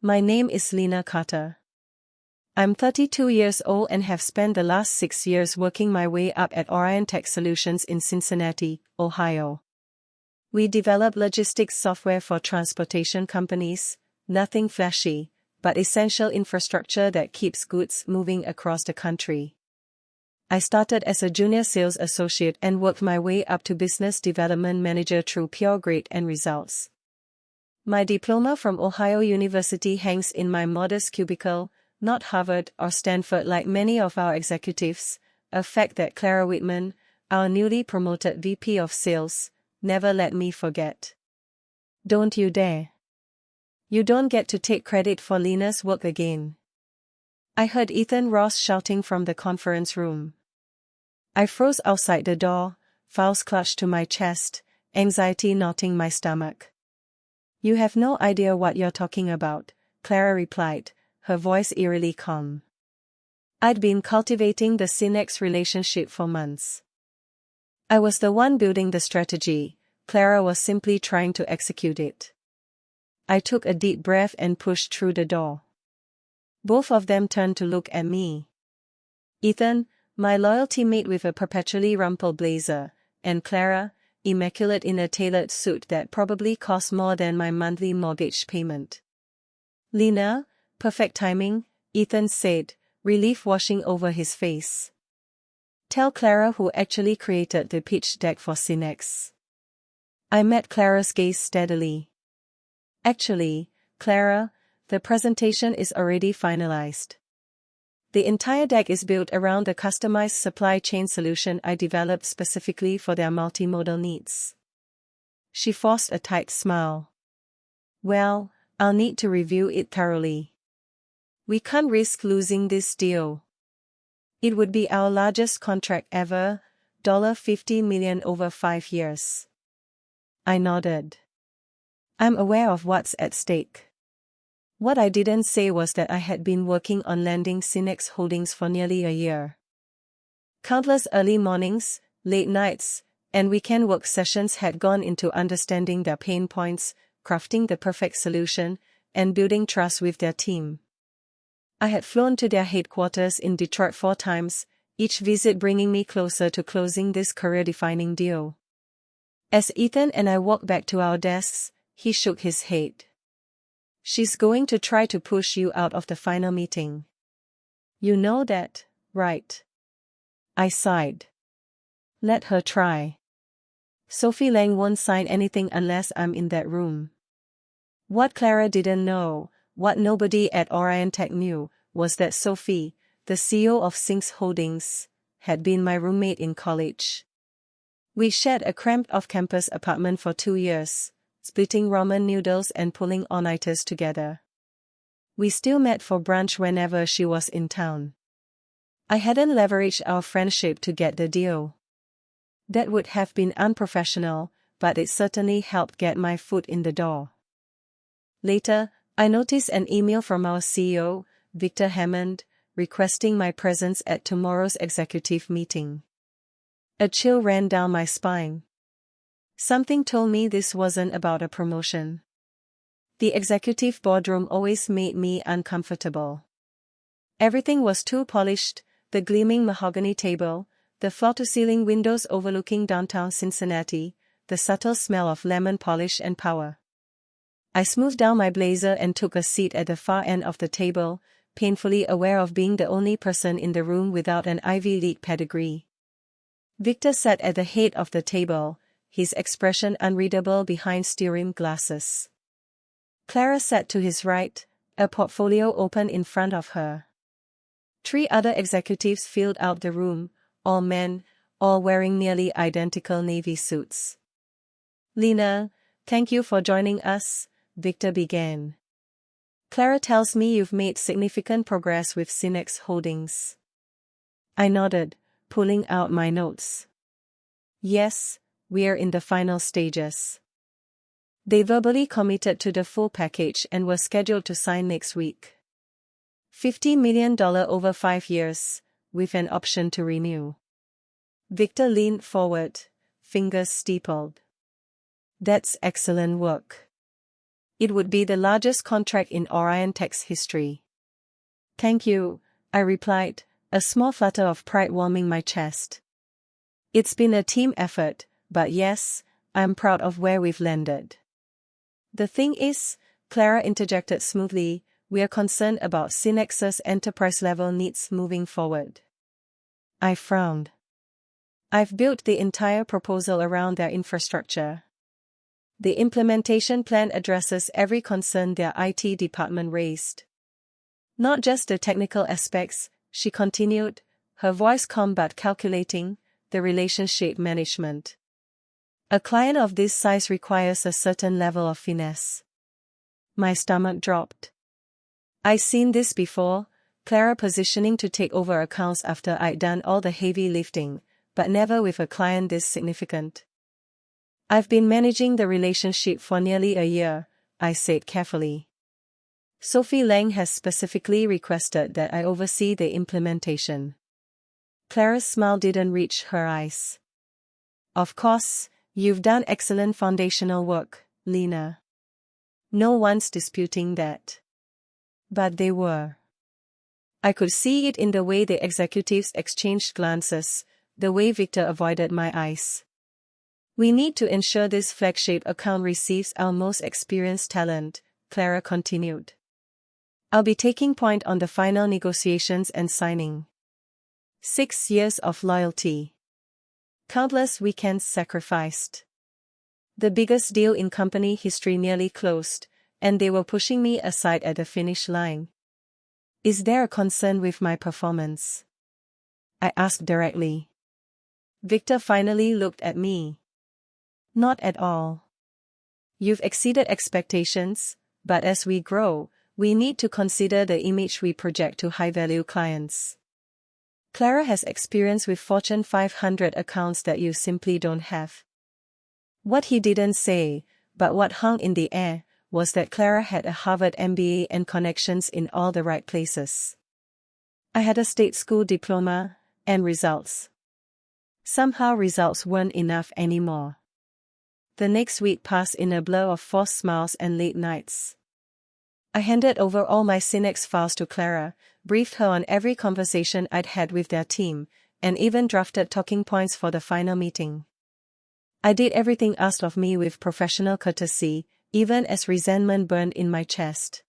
My name is Lena. I'm 32 years old and have spent the last 6 years working my way up at Outshining Tech Solutions in Cincinnati, Ohio. We develop logistics software for transportation companies, nothing flashy, but essential infrastructure that keeps goods moving across the country. I started as a junior sales associate and worked my way up to business development manager through pure grit and results. My diploma from Ohio University hangs in my modest cubicle, not Harvard or Stanford like many of our executives, a fact that Clara Whitman, our newly promoted VP of Sales, never let me forget. Don't you dare. You don't get to take credit for Lena's work again. I heard Ethan Ross shouting from the conference room. I froze outside the door, files clutched to my chest, anxiety knotting my stomach. You have no idea what you're talking about, Clara replied, her voice eerily calm. I'd been cultivating the Cinex relationship for months. I was the one building the strategy, Clara was simply trying to execute it. I took a deep breath and pushed through the door. Both of them turned to look at me. Ethan, my loyal teammate with a perpetually rumpled blazer, and Clara, immaculate in a tailored suit that probably cost more than my monthly mortgage payment. Lena, perfect timing, Ethan said, relief washing over his face. Tell Clara who actually created the pitch deck for Cinex. I met Clara's gaze steadily. Actually, Clara, the presentation is already finalized. The entire deck is built around the customized supply chain solution I developed specifically for their multimodal needs. She forced a tight smile. Well, I'll need to review it thoroughly. We can't risk losing this deal. It would be our largest contract ever, $50 million over 5 years. I nodded. I'm aware of what's at stake. What I didn't say was that I had been working on landing Cinex Holdings for nearly a year. Countless early mornings, late nights, and weekend work sessions had gone into understanding their pain points, crafting the perfect solution, and building trust with their team. I had flown to their headquarters in Detroit 4 times, each visit bringing me closer to closing this career-defining deal. As Ethan and I walked back to our desks, he shook his head. She's going to try to push you out of the final meeting. You know that, right? I sighed. Let her try. Sophie Lang won't sign anything unless I'm in that room. What Clara didn't know, what nobody at Outshining Tech knew, was that Sophie, the CEO of Cinex Holdings, had been my roommate in college. We shared a cramped off-campus apartment for 2 years, splitting ramen noodles and pulling all-nighters together. We still met for brunch whenever she was in town. I hadn't leveraged our friendship to get the deal. That would have been unprofessional, but it certainly helped get my foot in the door. Later, I noticed an email from our CEO, Victor Hammond, requesting my presence at tomorrow's executive meeting. A chill ran down my spine. Something told me this wasn't about a promotion. The executive boardroom always made me uncomfortable. Everything was too polished, the gleaming mahogany table, the floor-to-ceiling windows overlooking downtown Cincinnati, the subtle smell of lemon polish and power. I smoothed down my blazer and took a seat at the far end of the table, painfully aware of being the only person in the room without an Ivy League pedigree. Victor sat at the head of the table, his expression unreadable behind steel-rimmed glasses. Clara sat to his right, a portfolio open in front of her. 3 other executives filled out the room, all men, all wearing nearly identical navy suits. Lena, thank you for joining us, Victor began. Clara tells me you've made significant progress with Cinex Holdings. I nodded, pulling out my notes. Yes, we're in the final stages. They verbally committed to the full package and were scheduled to sign next week. $50 million over 5 years, with an option to renew. Victor leaned forward, fingers steepled. That's excellent work. It would be the largest contract in Orion Tech's history. Thank you, I replied, a small flutter of pride warming my chest. It's been a team effort, but yes, I'm proud of where we've landed. The thing is, Clara interjected smoothly, we are concerned about Synex's enterprise-level needs moving forward. I frowned. I've built the entire proposal around their infrastructure. The implementation plan addresses every concern their IT department raised. Not just the technical aspects, she continued, her voice calm but calculating, the relationship management. A client of this size requires a certain level of finesse. My stomach dropped. I'd seen this before, Clara positioning to take over accounts after I'd done all the heavy lifting, but never with a client this significant. I've been managing the relationship for nearly a year, I said carefully. Sophie Lang has specifically requested that I oversee the implementation. Clara's smile didn't reach her eyes. Of course, you've done excellent foundational work, Lena. No one's disputing that. But they were. I could see it in the way the executives exchanged glances, the way Victor avoided my eyes. We need to ensure this flagship account receives our most experienced talent, Clara continued. I'll be taking point on the final negotiations and signing. 6 years of loyalty. Countless weekends sacrificed. The biggest deal in company history nearly closed, and they were pushing me aside at the finish line. Is there a concern with my performance? I asked directly. Victor finally looked at me. Not at all. You've exceeded expectations, but as we grow, we need to consider the image we project to high-value clients. Clara has experience with Fortune 500 accounts that you simply don't have. What he didn't say, but what hung in the air, was that Clara had a Harvard MBA and connections in all the right places. I had a state school diploma, and results. Somehow results weren't enough anymore. The next week passed in a blur of forced smiles and late nights. I handed over all my Synex files to Clara, briefed her on every conversation I'd had with their team, and even drafted talking points for the final meeting. I did everything asked of me with professional courtesy, even as resentment burned in my chest.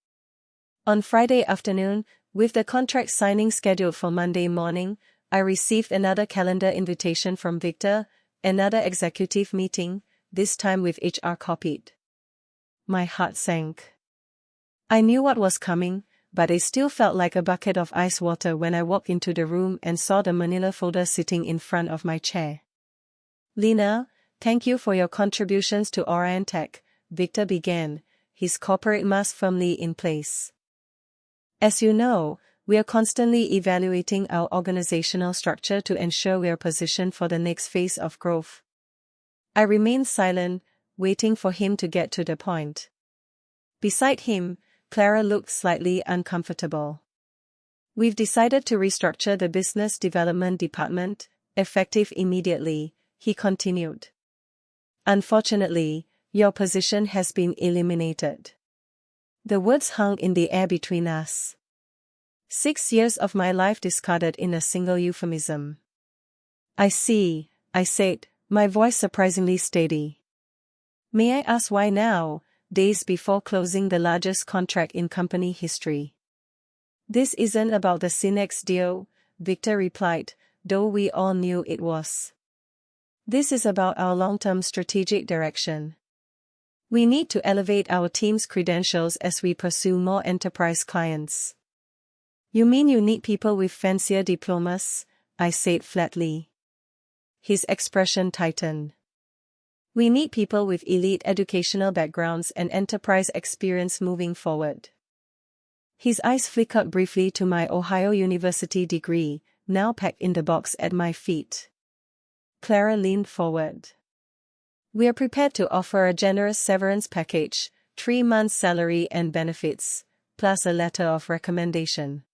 On Friday afternoon, with the contract signing scheduled for Monday morning, I received another calendar invitation from Victor, another executive meeting, this time with HR copied. My heart sank. I knew what was coming, but it still felt like a bucket of ice water when I walked into the room and saw the manila folder sitting in front of my chair. Lena, thank you for your contributions to Orion Tech, Victor began, his corporate mask firmly in place. As you know, we are constantly evaluating our organizational structure to ensure we are positioned for the next phase of growth. I remained silent, waiting for him to get to the point. Beside him, Clara looked slightly uncomfortable. We've decided to restructure the business development department, effective immediately, he continued. Unfortunately, your position has been eliminated. The words hung in the air between us. 6 years of my life discarded in a single euphemism. I see, I said, my voice surprisingly steady. May I ask why now, days before closing the largest contract in company history? This isn't about the Synex deal, Victor replied, though we all knew it was. This is about our long-term strategic direction. We need to elevate our team's credentials as we pursue more enterprise clients. You mean you need people with fancier diplomas? I said flatly. His expression tightened. We need people with elite educational backgrounds and enterprise experience moving forward. His eyes flickered briefly to my Ohio University degree, now packed in the box at my feet. Clara leaned forward. We are prepared to offer a generous severance package, 3 months' salary and benefits, plus a letter of recommendation.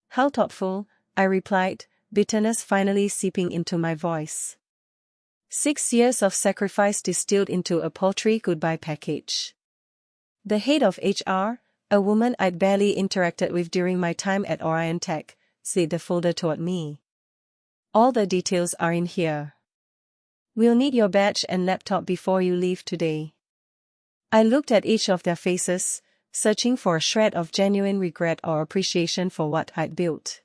How thoughtful, I replied, bitterness finally seeping into my voice. 6 years of sacrifice distilled into a paltry goodbye package. The head of HR, a woman I'd barely interacted with during my time at Orion Tech, slid the folder toward me. All the details are in here. We'll need your badge and laptop before you leave today. I looked at each of their faces, searching for a shred of genuine regret or appreciation for what I'd built.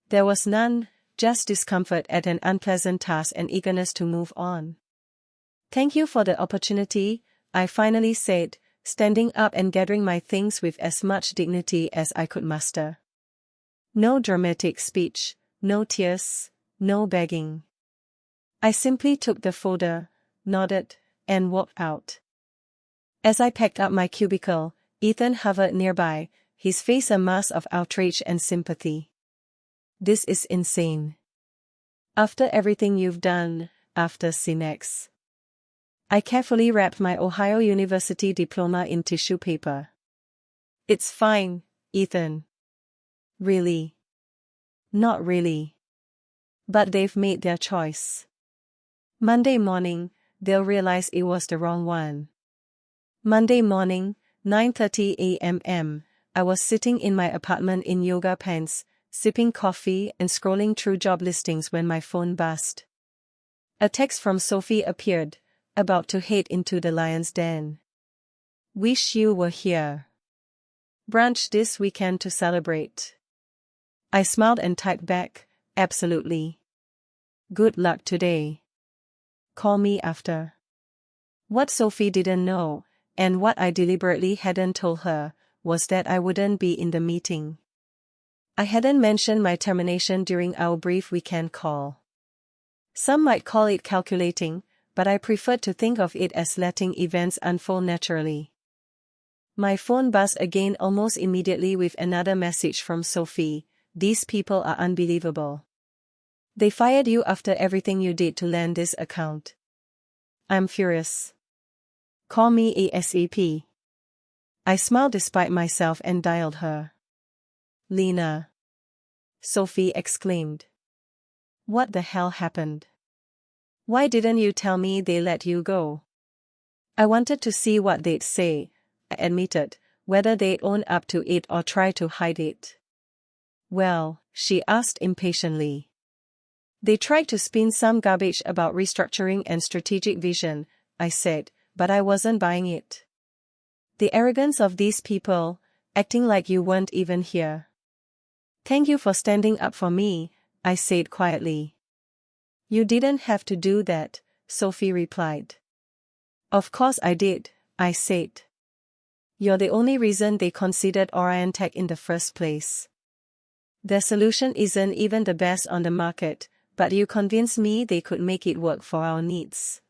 There was none, just discomfort at an unpleasant task and eagerness to move on. Thank you for the opportunity, I finally said, standing up and gathering my things with as much dignity as I could muster. No dramatic speech, no tears, no begging. I simply took the folder, nodded, and walked out. As I packed up my cubicle, Ethan hovered nearby, his face a mask of outrage and sympathy. This is insane. After everything you've done, after Cinex. I carefully wrapped my Ohio University diploma in tissue paper. It's fine, Ethan. Really? Not really. But they've made their choice. Monday morning, they'll realize it was the wrong one. Monday morning, 9:30 a.m. I was sitting in my apartment in yoga pants, sipping coffee and scrolling through job listings when my phone buzzed. A text from Sophie appeared, about to head into the lion's den. Wish you were here. Brunch this weekend to celebrate. I smiled and typed back, absolutely. Good luck today. Call me after. What Sophie didn't know, and what I deliberately hadn't told her, was that I wouldn't be in the meeting. I hadn't mentioned my termination during our brief weekend call. Some might call it calculating, but I preferred to think of it as letting events unfold naturally. My phone buzzed again almost immediately with another message from Sophie. These people are unbelievable. They fired you after everything you did to land this account. I'm furious. Call me ASAP. I smiled despite myself and dialed her. Lena. Sophie exclaimed. What the hell happened? Why didn't you tell me they let you go? I wanted to see what they'd say, I admitted, whether they'd own up to it or try to hide it. Well, she asked impatiently. They tried to spin some garbage about restructuring and strategic vision, I said, but I wasn't buying it. The arrogance of these people, acting like you weren't even here. Thank you for standing up for me, I said quietly. You didn't have to do that, Sophie replied. Of course I did, I said. You're the only reason they considered Orion Tech in the first place. Their solution isn't even the best on the market, but you convinced me they could make it work for our needs.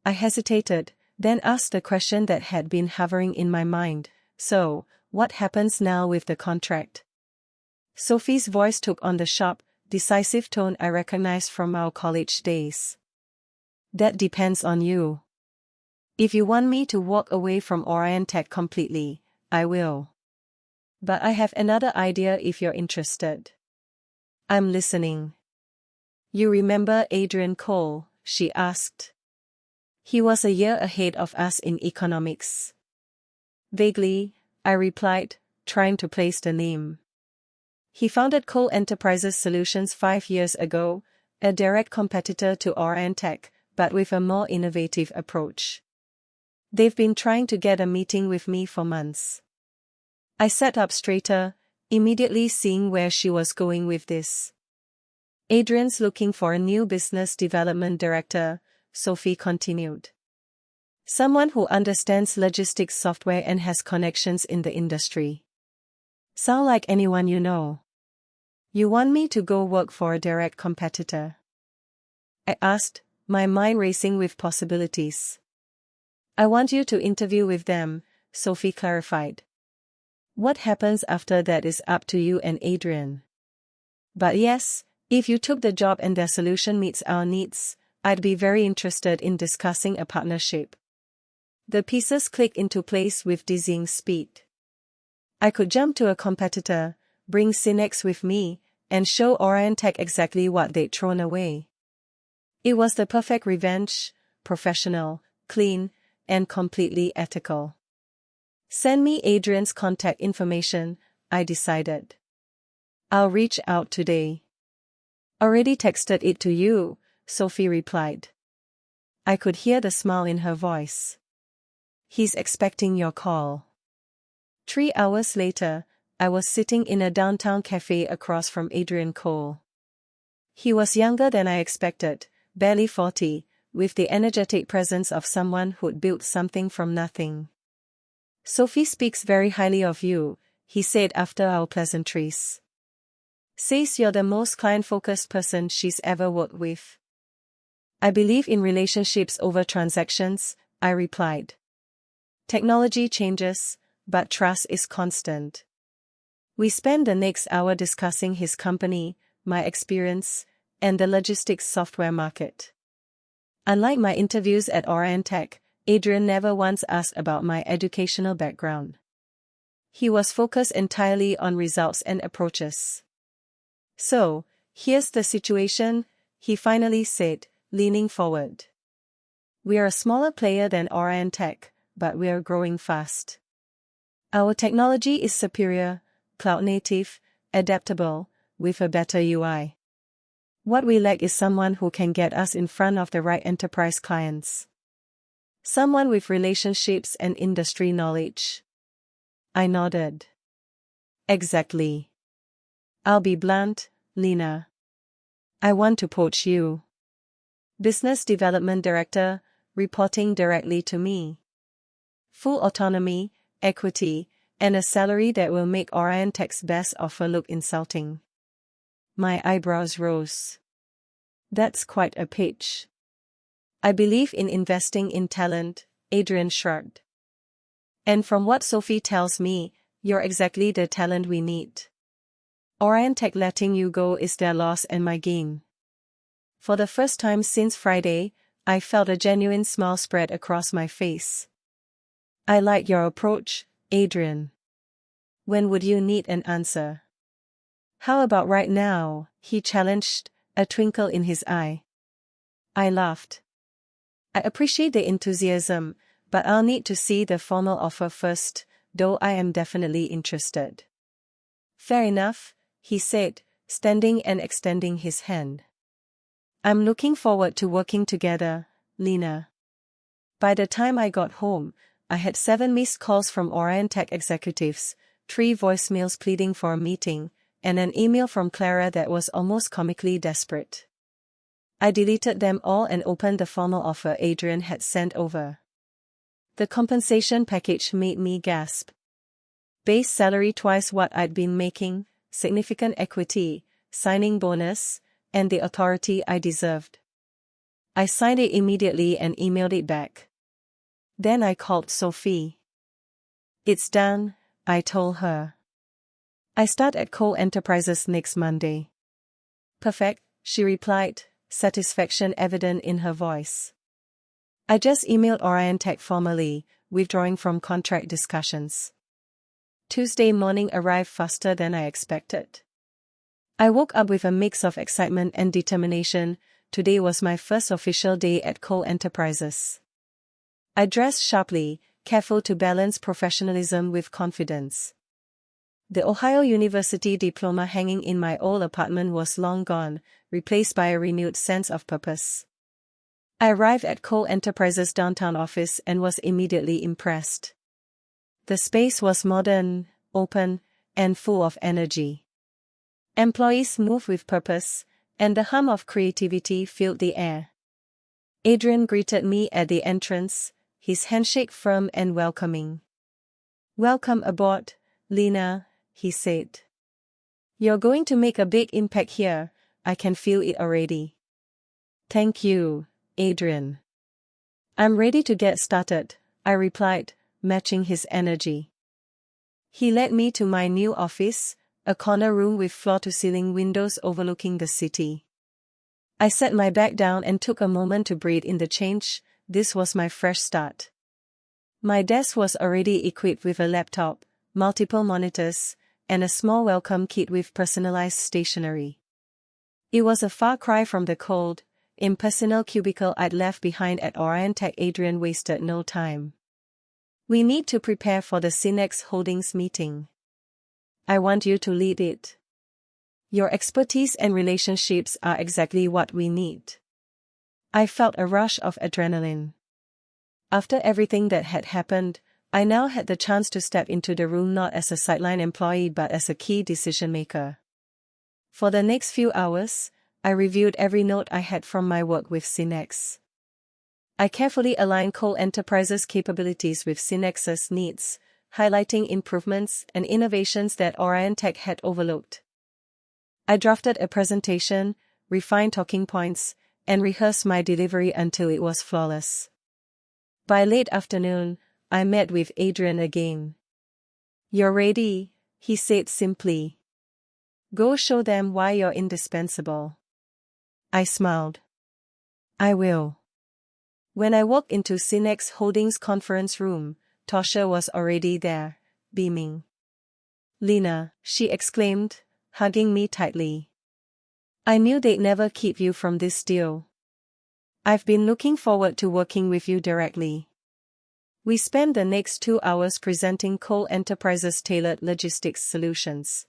I hesitated, then asked the question that had been hovering in my mind. So, what happens now with the contract? Sophie's voice took on the sharp, decisive tone I recognized from our college days. That depends on you. If you want me to walk away from Orion Tech completely, I will. But I have another idea if you're interested. I'm listening. You remember Adrian Cole? She asked. He was a year ahead of us in economics. Vaguely, I replied, trying to place the name. He founded Cole Enterprises Solutions 5 years ago, a direct competitor to Orion Tech, but with a more innovative approach. They've been trying to get a meeting with me for months. I sat up straighter, immediately seeing where she was going with this. Adrian's looking for a new business development director, Sophie continued. Someone who understands logistics software and has connections in the industry. Sound like anyone you know? You want me to go work for a direct competitor? I asked, my mind racing with possibilities. I want you to interview with them, Sophie clarified. What happens after that is up to you and Adrian. But yes, if you took the job and their solution meets our needs, I'd be very interested in discussing a partnership. The pieces clicked into place with dizzying speed. I could jump to a competitor, bring Cinex with me, and show Orion Tech exactly what they'd thrown away. It was the perfect revenge, professional, clean, and completely ethical. Send me Adrian's contact information, I decided. I'll reach out today. Already texted it to you, Sophie replied. I could hear the smile in her voice. He's expecting your call. 3 hours later, I was sitting in a downtown cafe across from Adrian Cole. He was younger than I expected, barely 40, with the energetic presence of someone who'd built something from nothing. Sophie speaks very highly of you, he said after our pleasantries. Says you're the most client-focused person she's ever worked with. I believe in relationships over transactions, I replied. Technology changes, but trust is constant. We spent the next hour discussing his company, my experience, and the logistics software market. Unlike my interviews at Orion Tech, Adrian never once asked about my educational background. He was focused entirely on results and approaches. So, here's the situation, he finally said, leaning forward. We are a smaller player than Orion Tech, but we are growing fast. Our technology is superior, cloud-native, adaptable, with a better UI. What we lack is someone who can get us in front of the right enterprise clients. Someone with relationships and industry knowledge. I nodded. Exactly. I'll be blunt, Lena. I want to poach you. Business Development Director, reporting directly to me. Full autonomy, equity, and a salary that will make Orion Tech's best offer look insulting. My eyebrows rose. That's quite a pitch. I believe in investing in talent, Adrian shrugged. And from what Sophie tells me, you're exactly the talent we need. Orion Tech letting you go is their loss and my gain. For the first time since Friday, I felt a genuine smile spread across my face. I like your approach, Adrian. When would you need an answer? How about right now, he challenged, a twinkle in his eye. I laughed. I appreciate the enthusiasm, but I'll need to see the formal offer first, though I am definitely interested. Fair enough, he said, standing and extending his hand. I'm looking forward to working together, Lena. By the time I got home, I had 7 missed calls from Orion Tech executives, 3 voicemails pleading for a meeting, and an email from Clara that was almost comically desperate. I deleted them all and opened the formal offer Adrian had sent over. The compensation package made me gasp. Base salary twice what I'd been making, significant equity, signing bonus, and the authority I deserved. I signed it immediately and emailed it back. Then I called Sophie. It's done, I told her. I start at Cole Enterprises next Monday. Perfect, she replied, satisfaction evident in her voice. I just emailed Orion Tech formally, withdrawing from contract discussions. Tuesday morning arrived faster than I expected. I woke up with a mix of excitement and determination. Today was my first official day at Cole Enterprises. I dressed sharply, careful to balance professionalism with confidence. The Ohio University diploma hanging in my old apartment was long gone, replaced by a renewed sense of purpose. I arrived at Cole Enterprises' downtown office and was immediately impressed. The space was modern, open, and full of energy. Employees moved with purpose, and the hum of creativity filled the air. Adrian greeted me at the entrance, his handshake firm and welcoming. Welcome aboard, Lena, he said. You're going to make a big impact here, I can feel it already. Thank you, Adrian. I'm ready to get started, I replied, matching his energy. He led me to my new office, a corner room with floor-to-ceiling windows overlooking the city. I set my bag down and took a moment to breathe in the change. This was my fresh start. My desk was already equipped with a laptop, multiple monitors, and a small welcome kit with personalized stationery. It was a far cry from the cold, impersonal cubicle I'd left behind at Orion Tech. Adrian wasted no time. We need to prepare for the Cinex Holdings meeting. I want you to lead it. Your expertise and relationships are exactly what we need. I felt a rush of adrenaline. After everything that had happened, I now had the chance to step into the room not as a sideline employee but as a key decision maker. For the next few hours, I reviewed every note I had from my work with Cinex. I carefully aligned Cole Enterprises' capabilities with Cinex's needs, highlighting improvements and innovations that Orion Tech had overlooked. I drafted a presentation, refined talking points, and rehearsed my delivery until it was flawless. By late afternoon, I met with Adrian again. "You're ready," he said simply. "Go show them why you're indispensable." I smiled. "I will." When I walked into Cinex Holdings conference room, Tosha was already there, beaming. "Lena," she exclaimed, hugging me tightly. "I knew they'd never keep you from this deal. I've been looking forward to working with you directly." We spent the next 2 hours presenting Cole Enterprises' tailored logistics solutions.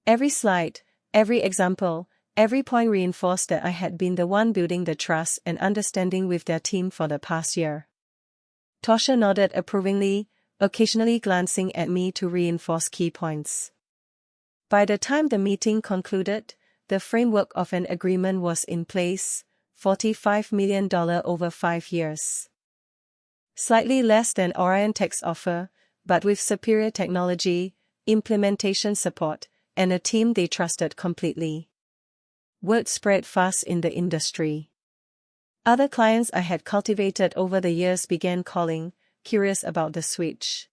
Every slide, every example, every point reinforced that I had been the one building the trust and understanding with their team for the past year. Tosha nodded approvingly, occasionally glancing at me to reinforce key points. By the time the meeting concluded, the framework of an agreement was in place, $45 million over 5 years. Slightly less than Orion Tech's offer, but with superior technology, implementation support, and a team they trusted completely. Word spread fast in the industry. Other clients I had cultivated over the years began calling, curious about the switch.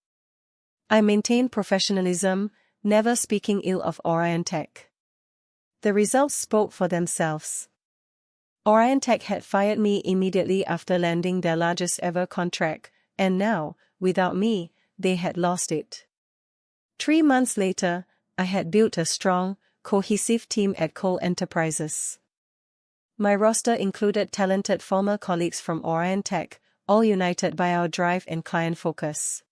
I maintained professionalism, never speaking ill of Orion Tech. The results spoke for themselves. Orion Tech had fired me immediately after landing their largest ever contract, and now, without me, they had lost it. 3 months later, I had built a strong, cohesive team at Cole Enterprises. My roster included talented former colleagues from Orion Tech, all united by our drive and client focus.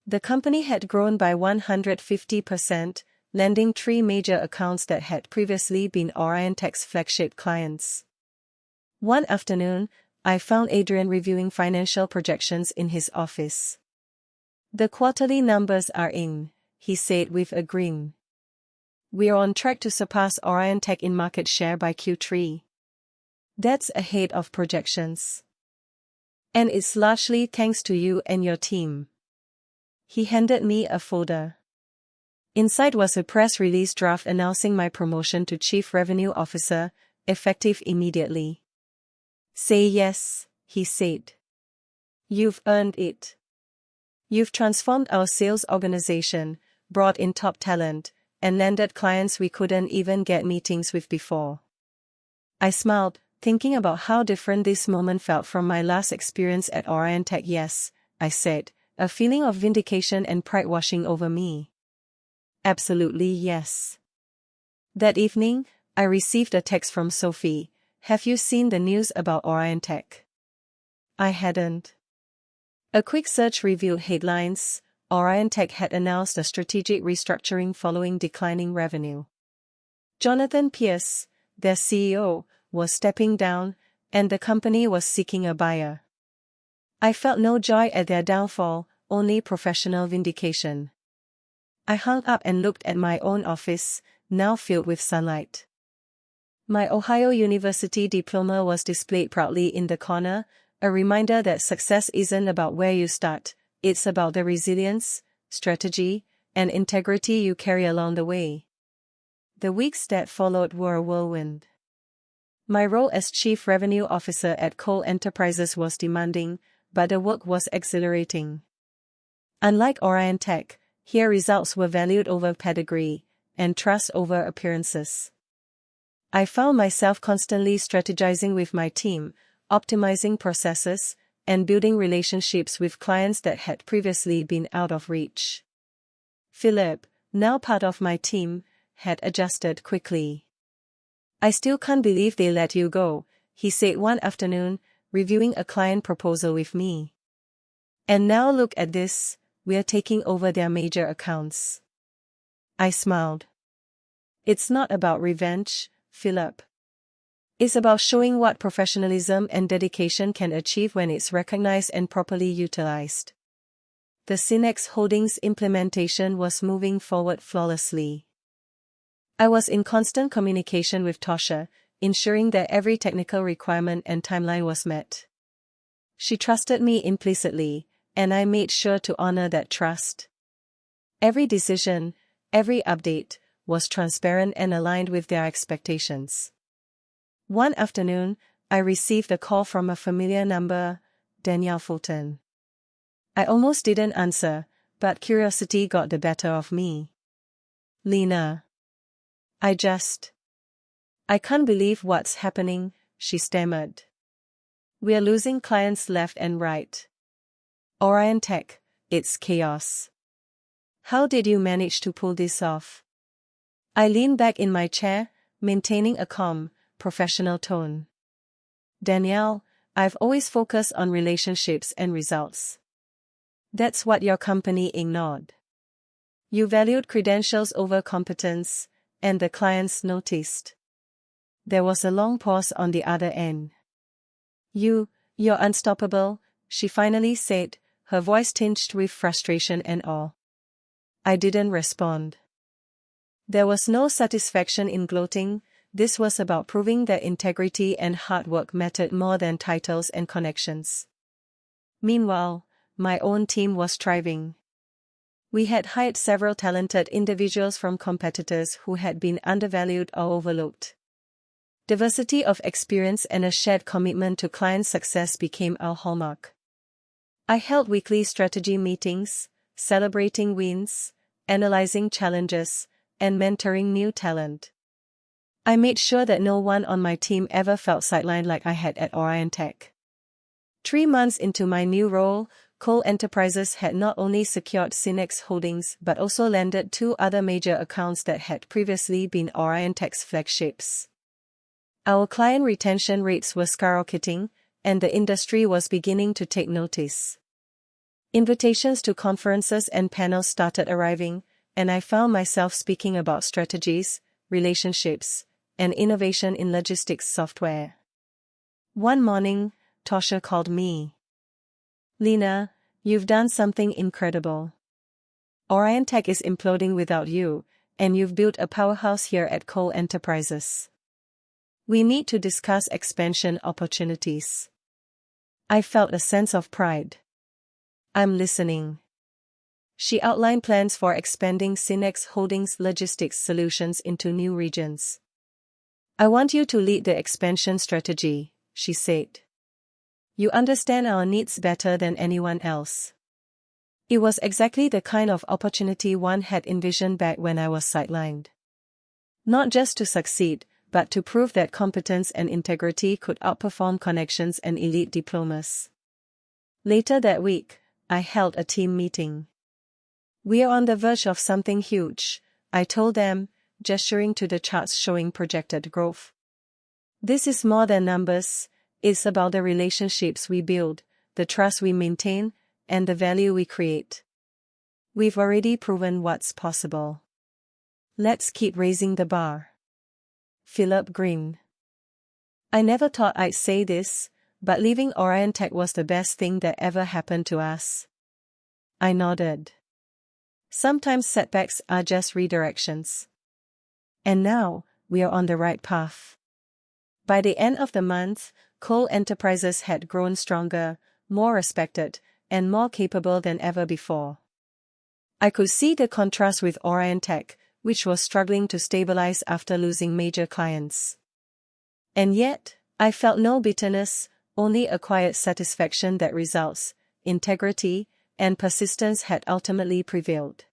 The company had grown by 150%, landing 3 major accounts that had previously been Orion Tech's flagship clients. One afternoon, I found Adrian reviewing financial projections in his office. "The quarterly numbers are in," he said with a grin. "We're on track to surpass Orion Tech in market share by Q3. That's ahead of projections. And it's largely thanks to you and your team." He handed me a folder. Inside was a press release draft announcing my promotion to Chief Revenue Officer, effective immediately. "Say yes," he said. "You've earned it. You've transformed our sales organization, brought in top talent, and landed clients we couldn't even get meetings with before." I smiled, thinking about how different this moment felt from my last experience at Orion Tech. "Yes," I said, a feeling of vindication and pride washing over me. "Absolutely yes." That evening, I received a text from Sophie. "Have you seen the news about Orion Tech?" I hadn't. A quick search revealed headlines. Orion Tech had announced a strategic restructuring following declining revenue. Jonathan Pierce, their CEO, was stepping down, and the company was seeking a buyer. I felt no joy at their downfall, only professional vindication. I hung up and looked at my own office, now filled with sunlight. My Ohio University diploma was displayed proudly in the corner, a reminder that success isn't about where you start, it's about the resilience, strategy, and integrity you carry along the way. The weeks that followed were a whirlwind. My role as Chief Revenue Officer at Cole Enterprises was demanding, but the work was exhilarating. Unlike Orion Tech, here results were valued over pedigree, and trust over appearances. I found myself constantly strategizing with my team, optimizing processes, and building relationships with clients that had previously been out of reach. Philip, now part of my team, had adjusted quickly. "I still can't believe they let you go," he said one afternoon, reviewing a client proposal with me. And now look at this, we're taking over their major accounts. I smiled. It's not about revenge, Philip. It's about showing what professionalism and dedication can achieve when it's recognized and properly utilized. The Cinex Holdings implementation was moving forward flawlessly. I was in constant communication with Tosha, ensuring that every technical requirement and timeline was met. She trusted me implicitly, and I made sure to honor that trust. Every decision, every update, was transparent and aligned with their expectations. One afternoon, I received a call from a familiar number, Danielle Fulton. I almost didn't answer, but curiosity got the better of me. Lena. I can't believe what's happening, she stammered. We're losing clients left and right. Orion Tech, it's chaos. How did you manage to pull this off? I leaned back in my chair, maintaining a calm, professional tone. Danielle, I've always focused on relationships and results. That's what your company ignored. You valued credentials over competence, and the clients noticed. There was a long pause on the other end. You're unstoppable, she finally said, her voice tinged with frustration and awe. I didn't respond. There was no satisfaction in gloating. This was about proving that integrity and hard work mattered more than titles and connections. Meanwhile, my own team was thriving. We had hired several talented individuals from competitors who had been undervalued or overlooked. Diversity of experience and a shared commitment to client success became our hallmark. I held weekly strategy meetings, celebrating wins, analyzing challenges, and mentoring new talent. I made sure that no one on my team ever felt sidelined like I had at Orion Tech. 3 months into my new role, Cole Enterprises had not only secured Cinex Holdings but also landed 2 other major accounts that had previously been Orion Tech's flagships. Our client retention rates were skyrocketing, and the industry was beginning to take notice. Invitations to conferences and panels started arriving, and I found myself speaking about strategies, relationships, and innovation in logistics software. One morning, Tosha called me. Lena, you've done something incredible. Orion Tech is imploding without you, and you've built a powerhouse here at Cole Enterprises. We need to discuss expansion opportunities. I felt a sense of pride. I'm listening. She outlined plans for expanding Cinex Holdings logistics solutions into new regions. I want you to lead the expansion strategy, she said. You understand our needs better than anyone else. It was exactly the kind of opportunity one had envisioned back when I was sidelined. Not just to succeed, but to prove that competence and integrity could outperform connections and elite diplomas. Later that week, I held a team meeting. We are on the verge of something huge, I told them, gesturing to the charts showing projected growth. This is more than numbers, it's about the relationships we build, the trust we maintain, and the value we create. We've already proven what's possible. Let's keep raising the bar. Philip grinned. I never thought I'd say this, but leaving Orion Tech was the best thing that ever happened to us. I nodded. Sometimes setbacks are just redirections. And now, we are on the right path. By the end of the month, Cole Enterprises had grown stronger, more respected, and more capable than ever before. I could see the contrast with Orion Tech, which was struggling to stabilize after losing major clients. And yet, I felt no bitterness, only a quiet satisfaction that results, integrity, and persistence had ultimately prevailed.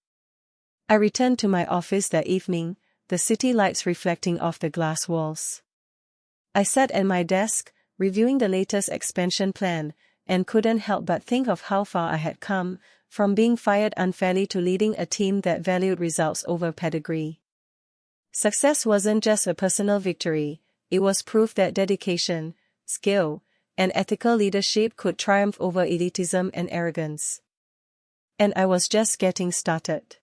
I returned to my office that evening, the city lights reflecting off the glass walls. I sat at my desk, reviewing the latest expansion plan, and couldn't help but think of how far I had come, from being fired unfairly to leading a team that valued results over pedigree. Success wasn't just a personal victory, it was proof that dedication, skill, and ethical leadership could triumph over elitism and arrogance. And I was just getting started.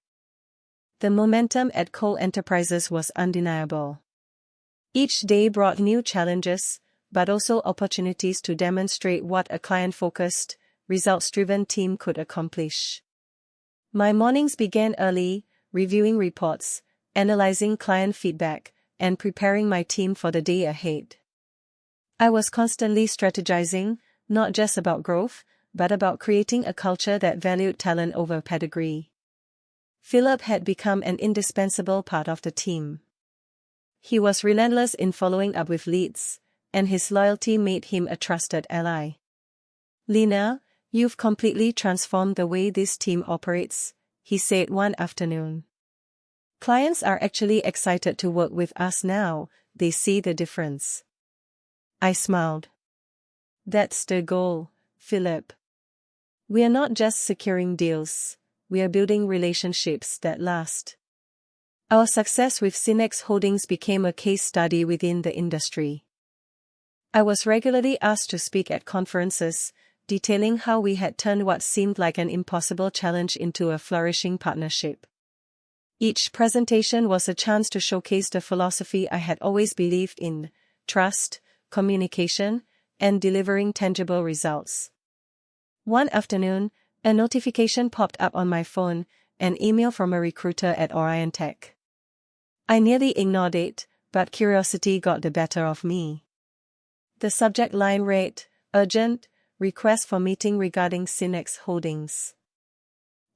The momentum at Cole Enterprises was undeniable. Each day brought new challenges, but also opportunities to demonstrate what a client-focused, results-driven team could accomplish. My mornings began early, reviewing reports, analyzing client feedback, and preparing my team for the day ahead. I was constantly strategizing, not just about growth, but about creating a culture that valued talent over pedigree. Philip had become an indispensable part of the team. He was relentless in following up with leads, and his loyalty made him a trusted ally. "Lena, you've completely transformed the way this team operates," he said one afternoon. "Clients are actually excited to work with us now, they see the difference." I smiled. "That's the goal, Philip. We are not just securing deals, we are building relationships that last." Our success with Cinex Holdings became a case study within the industry. I was regularly asked to speak at conferences, detailing how we had turned what seemed like an impossible challenge into a flourishing partnership. Each presentation was a chance to showcase the philosophy I had always believed in: trust, communication, and delivering tangible results. One afternoon, a notification popped up on my phone, an email from a recruiter at Orion Tech. I nearly ignored it, but curiosity got the better of me. The subject line read, "Urgent, request for meeting regarding Cinex Holdings."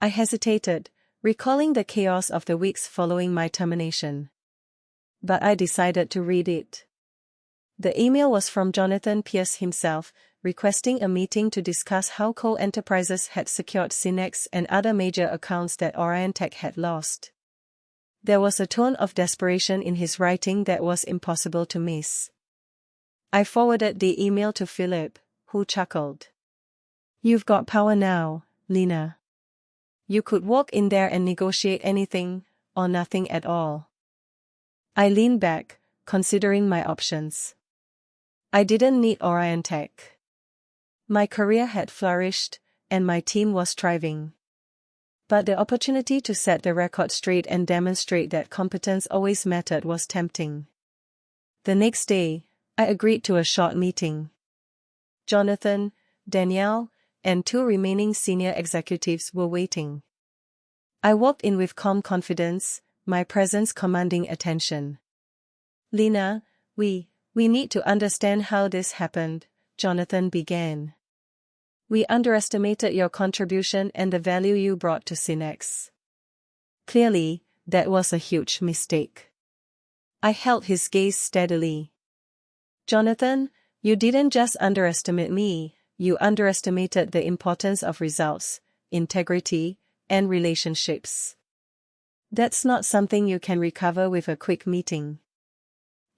I hesitated, recalling the chaos of the weeks following my termination. But I decided to read it. The email was from Jonathan Pierce himself, requesting a meeting to discuss how Cole Enterprises had secured Cinex and other major accounts that Orion Tech had lost. There was a tone of desperation in his writing that was impossible to miss. I forwarded the email to Philip, who chuckled. "You've got power now, Lena. You could walk in there and negotiate anything, or nothing at all." I leaned back, considering my options. I didn't need Orion Tech. My career had flourished, and my team was thriving. But the opportunity to set the record straight and demonstrate that competence always mattered was tempting. The next day, I agreed to a short meeting. Jonathan, Danielle, and 2 remaining senior executives were waiting. I walked in with calm confidence, my presence commanding attention. "Lena, we need to understand how this happened," Jonathan began. "We underestimated your contribution and the value you brought to Cinex." Clearly, that was a huge mistake. I held his gaze steadily. "Jonathan, you didn't just underestimate me, you underestimated the importance of results, integrity, and relationships. That's not something you can recover with a quick meeting."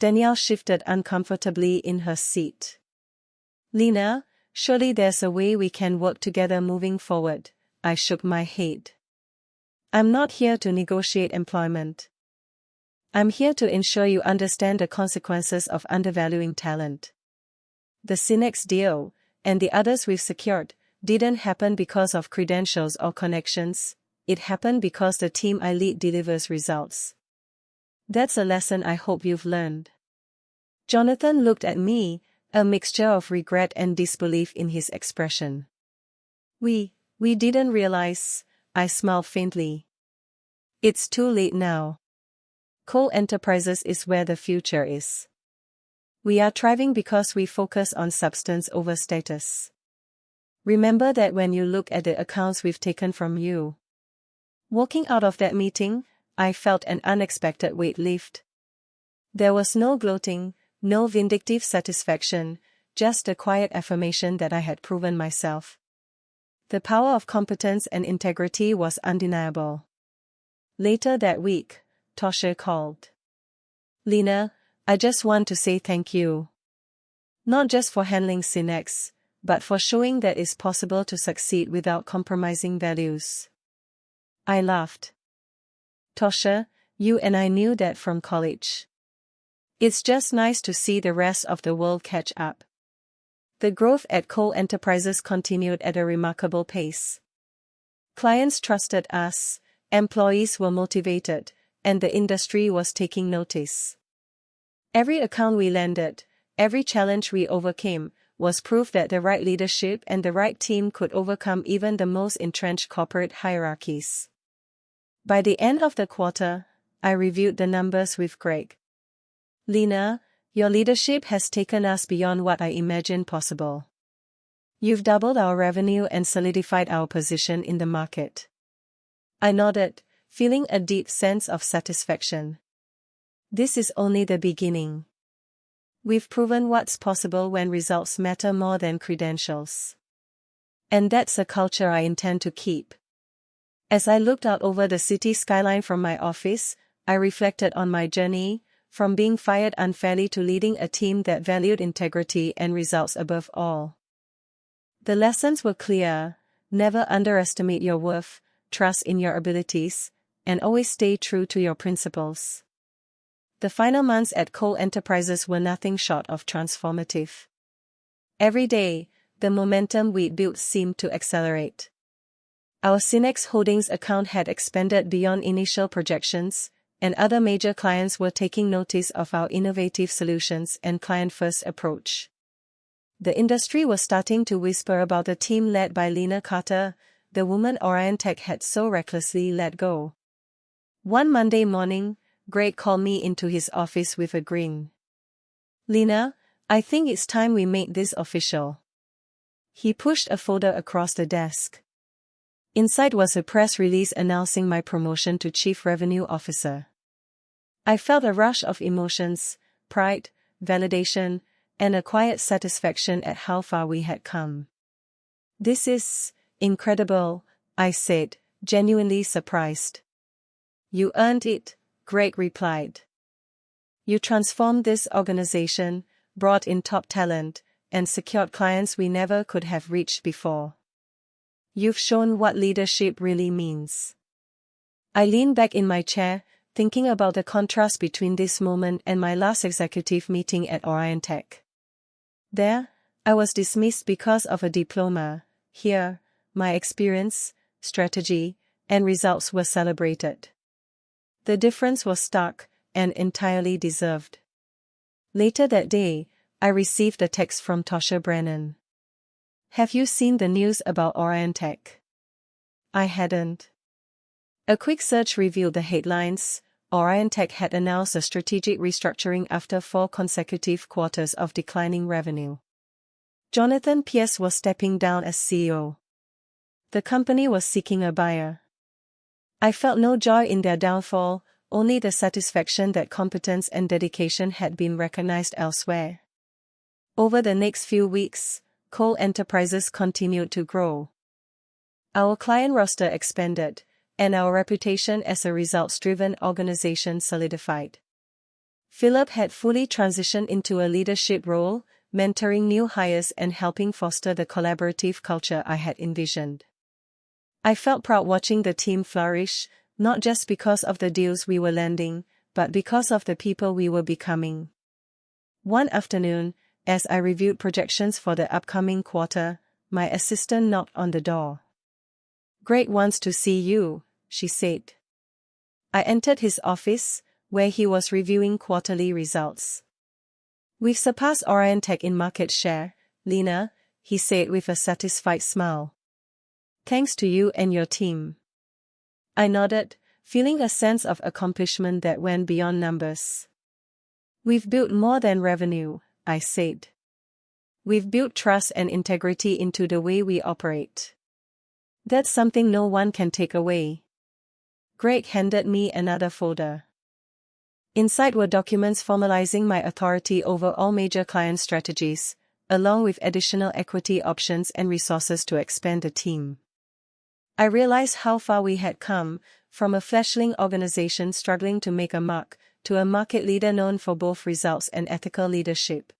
Danielle shifted uncomfortably in her seat. "Lena, surely there's a way we can work together moving forward," I shook my head. "I'm not here to negotiate employment. I'm here to ensure you understand the consequences of undervaluing talent. The Cinex deal, and the others we've secured, didn't happen because of credentials or connections, it happened because the team I lead delivers results. That's a lesson I hope you've learned." Jonathan looked at me, a mixture of regret and disbelief in his expression. We didn't realize," I smiled faintly. "It's too late now. Cole Enterprises is where the future is. We are thriving because we focus on substance over status. Remember that when you look at the accounts we've taken from you." Walking out of that meeting, I felt an unexpected weight lift. There was no gloating, no vindictive satisfaction, just a quiet affirmation that I had proven myself. The power of competence and integrity was undeniable. Later that week, Tosha called. "Lena, I just want to say thank you. Not just for handling Cinex, but for showing that it's possible to succeed without compromising values." I laughed. "Tosha, you and I knew that from college. It's just nice to see the rest of the world catch up." The growth at Cole Enterprises continued at a remarkable pace. Clients trusted us, employees were motivated, and the industry was taking notice. Every account we landed, every challenge we overcame, was proof that the right leadership and the right team could overcome even the most entrenched corporate hierarchies. By the end of the quarter, I reviewed the numbers with Greg. Lena, your leadership has taken us beyond what I imagined possible. You've doubled our revenue and solidified our position in the market. I nodded, feeling a deep sense of satisfaction. This is only the beginning. We've proven what's possible when results matter more than credentials. And that's a culture I intend to keep. As I looked out over the city skyline from my office, I reflected on my journey, from being fired unfairly to leading a team that valued integrity and results above all. The lessons were clear: never underestimate your worth, trust in your abilities, and always stay true to your principles. The final months at Cole Enterprises were nothing short of transformative. Every day, the momentum we'd built seemed to accelerate. Our Cinex Holdings account had expanded beyond initial projections, and other major clients were taking notice of our innovative solutions and client-first approach. The industry was starting to whisper about the team led by Lena, the woman Orientech had so recklessly let go. One Monday morning, Greg called me into his office with a grin. "Lena, I think it's time we made this official." He pushed a folder across the desk. Inside was a press release announcing my promotion to Chief Revenue Officer. I felt a rush of emotions: pride, validation, and a quiet satisfaction at how far we had come. "This is incredible," I said, genuinely surprised. "You earned it," Greg replied. "You transformed this organization, brought in top talent, and secured clients we never could have reached before. You've shown what leadership really means." I leaned back in my chair, thinking about the contrast between this moment and my last executive meeting at Orientech. There, I was dismissed because of a diploma. Here, my experience, strategy, and results were celebrated. The difference was stark, and entirely deserved. Later that day, I received a text from Tosha Brennan. "Have you seen the news about Orientech?" I hadn't. A quick search revealed the headlines: Orientech had announced a strategic restructuring after 4 consecutive quarters of declining revenue. Jonathan Pierce was stepping down as CEO. The company was seeking a buyer. I felt no joy in their downfall, only the satisfaction that competence and dedication had been recognized elsewhere. Over the next few weeks, Cole Enterprises continued to grow. Our client roster expanded, and our reputation as a results-driven organization solidified. Philip had fully transitioned into a leadership role, mentoring new hires and helping foster the collaborative culture I had envisioned. I felt proud watching the team flourish, not just because of the deals we were landing, but because of the people we were becoming. One afternoon, as I reviewed projections for the upcoming quarter, my assistant knocked on the door. "Greg wants to see you," she said. I entered his office, where he was reviewing quarterly results. "We've surpassed Orientech in market share, Lena," he said with a satisfied smile. "Thanks to you and your team." I nodded, feeling a sense of accomplishment that went beyond numbers. "We've built more than revenue," I said. "We've built trust and integrity into the way we operate. That's something no one can take away." Greg handed me another folder. Inside were documents formalizing my authority over all major client strategies, along with additional equity options and resources to expand the team. I realized how far we had come, from a fledgling organization struggling to make a mark, to a market leader known for both results and ethical leadership.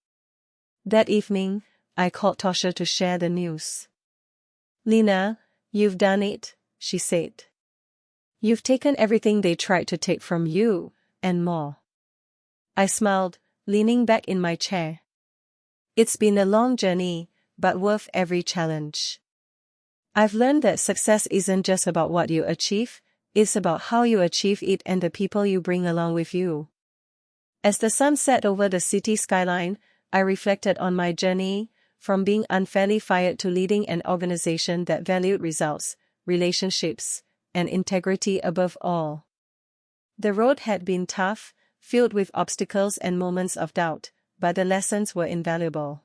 That evening, I called Tosha to share the news. "Lena, you've done it," she said. "You've taken everything they tried to take from you, and more." I smiled, leaning back in my chair. "It's been a long journey, but worth every challenge. I've learned that success isn't just about what you achieve, it's about how you achieve it and the people you bring along with you. As the sun set over the city skyline, I reflected on my journey, from being unfairly fired to leading an organization that valued results, relationships, and integrity above all. The road had been tough, filled with obstacles and moments of doubt, but the lessons were invaluable.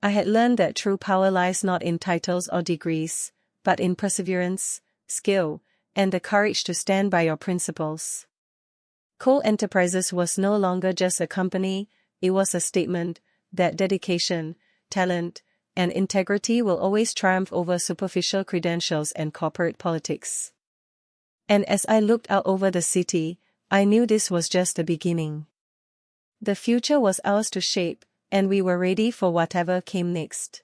I had learned that true power lies not in titles or degrees, but in perseverance, skill, and the courage to stand by your principles. Coal Enterprises was no longer just a company, it was a statement that dedication, talent, and integrity will always triumph over superficial credentials and corporate politics. And as I looked out over the city, I knew this was just the beginning. The future was ours to shape, and we were ready for whatever came next.